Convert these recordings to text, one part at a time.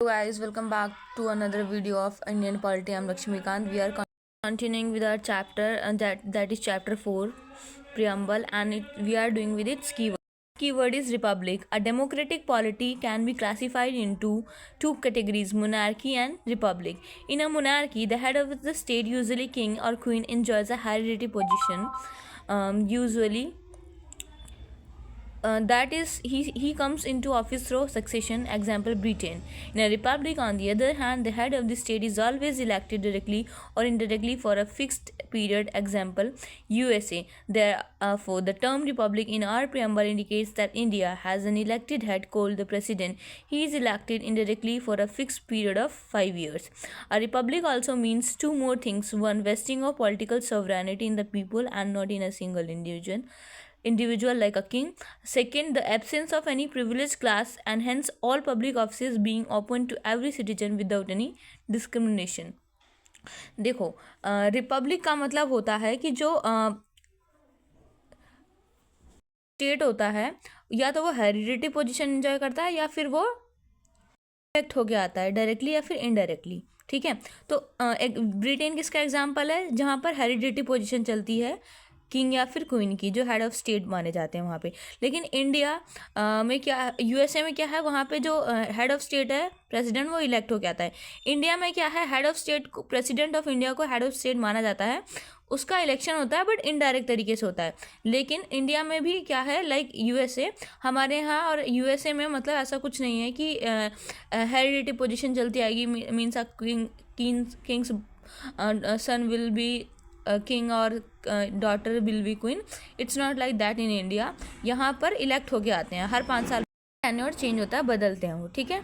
Hello guys, welcome back to another video of Indian Polity. I'm Lakshmikant. We are continuing with our chapter, and that is chapter 4, preamble, and we are doing with its keyword. Keyword is republic. A democratic polity can be classified into two categories: monarchy and republic. In a monarchy, the head of the state, usually king or queen, enjoys a hereditary position, usually that is he comes into office through succession, example Britain. In a republic, on the other hand, the head of the state is always elected directly or indirectly for a fixed period, example USA. Therefore, the term republic in our preamble indicates that India has an elected head called the president. He is elected indirectly for a fixed period of 5 years. A republic also means two more things: one, vesting of political sovereignty in the people and not in a single individual like a king; second, the absence of any privileged class, and hence all public offices being open to every citizen without any discrimination. देखो, Republic का मतलब होता है कि जो state होता है, या तो वो हेरिडिटी पोजीशन एंजॉय करता है या फिर वो इलेक्ट होके आता है डायरेक्टली या फिर इनडायरेक्टली। ठीक है, तो एक ब्रिटेन किसका एग्जाम्पल है जहाँ पर हेरिडिटी पोजीशन चलती है किंग या फिर क्वीन की, जो हेड ऑफ स्टेट माने जाते हैं वहाँ पे। लेकिन इंडिया में क्या, यूएसए में क्या है, वहाँ पे जो हेड ऑफ स्टेट है प्रेसिडेंट, वो इलेक्ट होके आता है। इंडिया में क्या है, हेड ऑफ स्टेट को, प्रेसिडेंट ऑफ इंडिया को हेड ऑफ स्टेट माना जाता है, उसका इलेक्शन होता है बट इनडायरेक्ट तरीके से होता है। लेकिन इंडिया में भी क्या है, लाइक यूएसए, हमारे यहाँ और यूएसए में मतलब ऐसा कुछ नहीं है कि हेरिडिटी पोजीशन चलती आएगी, means a king's son will be king और daughter will be queen. It's not like that in India. यहाँ पर इलेक्ट होके आते हैं, हर 5 साल टेन्योर चेंज होता है, बदलते हैं वो। ठीक है,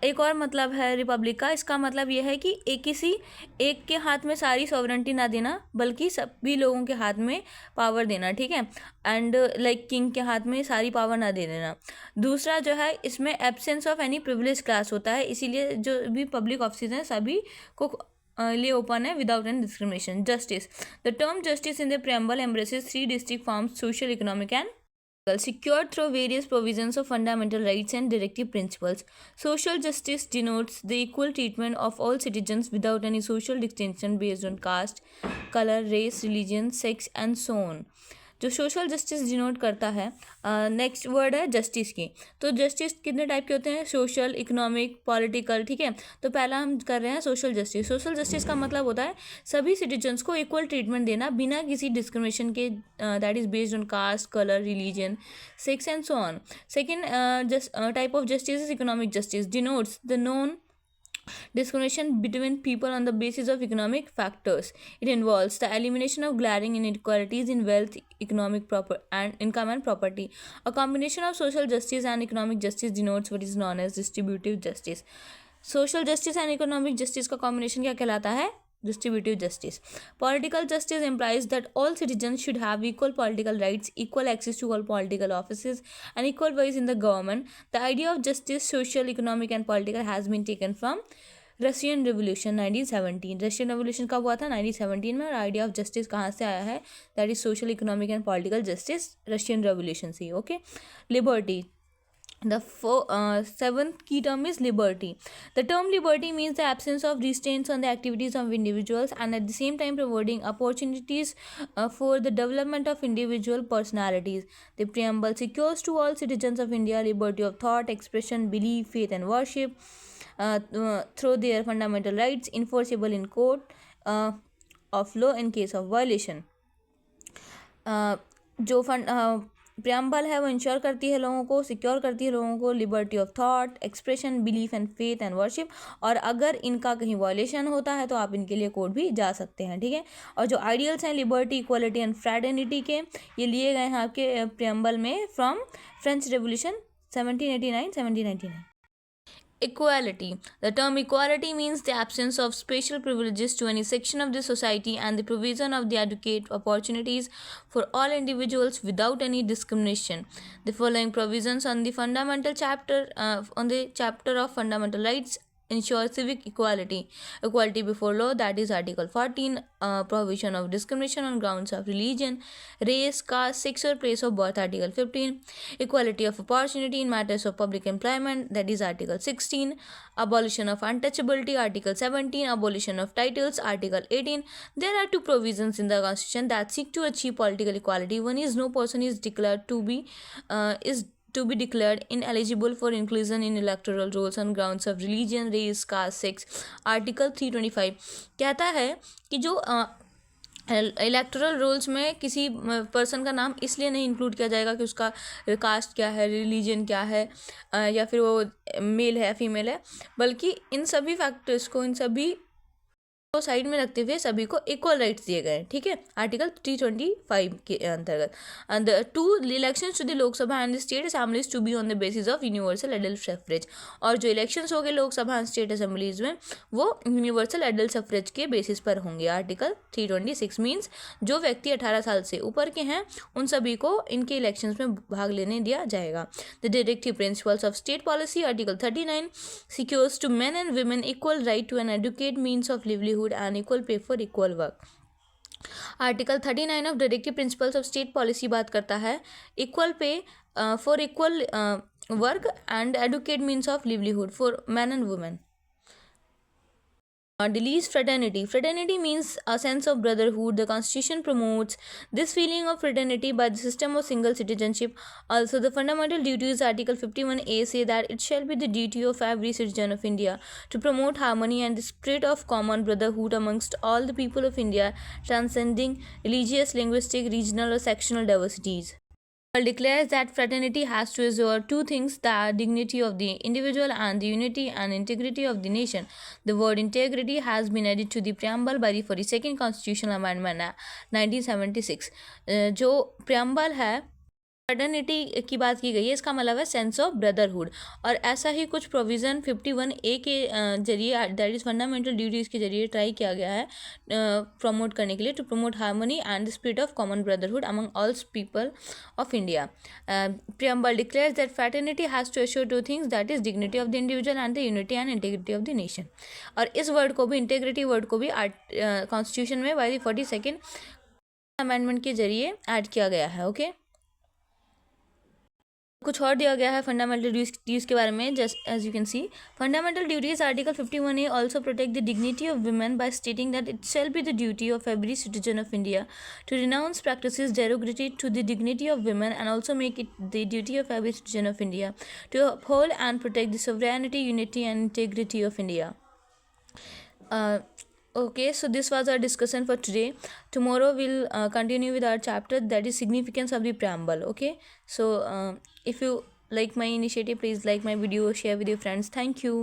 एक और मतलब है रिपब्लिक का, इसका मतलब यह है कि किसी एक के हाथ में सारी सॉवरेंटी ना देना, बल्कि सभी लोगों के हाथ में पावर देना। ठीक है, एंड लाइक किंग के हाथ में सारी पावर ना दे देना। दूसरा जो है, इसमें absence of any privilege class होता है, इसीलिए जो भी पब्लिक ऑफिस हैं सभी को लिए ओपन है without any discrimination. Justice, the term justice in the preamble embraces 3 distinct forms: social, economic and secured through various provisions of fundamental rights and directive principles. Social justice denotes the equal treatment of all citizens without any social distinction based on caste, color, race, religion, sex and so on. जो social justice denote करता है, next word है justice की। तो justice कितने type के होते हैं, सोशल, इकोनॉमिक, पॉलिटिकल। ठीक है, तो पहला हम कर रहे हैं सोशल जस्टिस। सोशल जस्टिस का मतलब होता है सभी सिटीजन्स को इक्वल ट्रीटमेंट देना बिना किसी डिस्क्रिमिनेशन के, that is based on caste, colour, religion, sex and so on. Second type of justice is economic justice, denotes the non discrimination between people on the basis of economic factors. It involves the elimination of glaring inequalities in wealth, income and property. A combination of social justice and economic justice denotes what is known as distributive justice. Social justice and economic justice का combination क्या कहलाता है, distributive justice. Political justice implies that all citizens should have equal political rights, equal access to all political offices, and equal voice in the government. The idea of justice, social, economic, and political, has been taken from Russian revolution 1917। Russian revolution कब हुआ था, 1917 में। और idea of justice कहाँ से आया है, that is social, economic and political justice, Russian revolution से। Okay, liberty, the seventh key term is liberty. The term liberty means the absence of restraints on the activities of individuals, and at the same time providing opportunities for the development of individual personalities. The preamble secures to all citizens of India liberty of thought, expression, belief, faith and worship through their fundamental rights, enforceable in court of law in case of violation. जो preamble है वो ensure करती है लोगों को, secure करती है लोगों को liberty of thought, expression, belief and faith and worship. और अगर इनका कहीं वॉयलेशन होता है तो आप इनके लिए कोर्ट भी जा सकते हैं। ठीक है, और जो आइडियल्स हैं लिबर्टी, इक्वलिटी एंड फ्रेटर्निटी के, ये लिए गए हैं आपके प्रियम्बल में from French revolution 1789-1799। Equality. The term equality means the absence of special privileges to any section of the society and the provision of the adequate opportunities for all individuals without any discrimination. The following provisions on the chapter of fundamental rights ensure civic equality before law, that is Article 14, prohibition of discrimination on grounds of religion, race, caste, sex or place of birth, Article 15, equality of opportunity in matters of public employment, that is Article 16, abolition of untouchability, Article 17, abolition of titles, Article 18. There are two provisions in the Constitution that seek to achieve political equality. One is no person is declared to be declared ineligible for inclusion in electoral rolls on grounds of religion, race, caste, sex. Article 325 कहता है कि जो electoral rolls में किसी person का नाम इसलिए नहीं इंक्लूड किया जाएगा कि उसका कास्ट क्या है, रिलीजन क्या है, या फिर वो मेल है फीमेल है, बल्कि इन सभी फैक्टर्स को, इन सभी को साइड में रखते हुए सभी को इक्वल राइट्स दिए गए हैं. ठीक है, आर्टिकल 325 के अंतर्गत. And to elections to the Lok Sabha and state assemblies to be on the basis of universal adult suffrage. और जो इलेक्शंस हो गए लोकसभा एंड स्टेट असेंबलीज में वो यूनिवर्सल एडल्ट सफरेज के बेसिस पर होंगे. आर्टिकल 326 मीन्स जो व्यक्ति 18 साल से ऊपर के हैं उन सभी को इनके इलेक्शंस में भाग लेने दिया जाएगा. The directive principles of state policy, article 39 secures to men and women equal right to an adequate means of livelihood and equal pay for equal work. Article 39 of directive principles of state policy बात करता है equal pay for equal work and adequate means of livelihood for man and women. Deletes fraternity. Fraternity means a sense of brotherhood. The Constitution promotes this feeling of fraternity by the system of single citizenship. Also, the fundamental duties, Article 51A, say that it shall be the duty of every citizen of India to promote harmony and the spirit of common brotherhood amongst all the people of India, transcending religious, linguistic, regional or sectional diversities. Declares that fraternity has to assure two things: the dignity of the individual and the unity and integrity of the nation. The word integrity has been added to the preamble by the 42nd Constitutional Amendment 1976. जो preamble है fraternity की बात की गई है, इसका मतलब है सेंस ऑफ ब्रदरहुड. और ऐसा ही कुछ प्रोविज़न 51A के जरिए, दैट इज़ फंडामेंटल ड्यूटीज़ के जरिए ट्राई किया गया है प्रमोट करने के लिए, to promote harmony and the spirit of common brotherhood among all people of India. Preamble declares that fraternity has to assure two things, that is dignity of the individual and the unity and integrity of the nation. और इस word को भी, integrity word को भी constitution में by the 42nd amendment के जरिए add किया गया है. ओके, कुछ और दिया गया है फंडामेंटल ड्यूटीज़ के बारे में. Just as you can see, fundamental duties article 51A also protect the dignity of women by stating that it shall be the duty of every citizen of India to renounce practices derogatory to the dignity of women and also make it the duty of every citizen of India to uphold and protect the sovereignty, unity and integrity of India. Okay, so this was our discussion for today. Tomorrow we'll continue with our chapter, that is significance of the preamble. Okay, so if you like my initiative, please like my video, share with your friends. Thank you.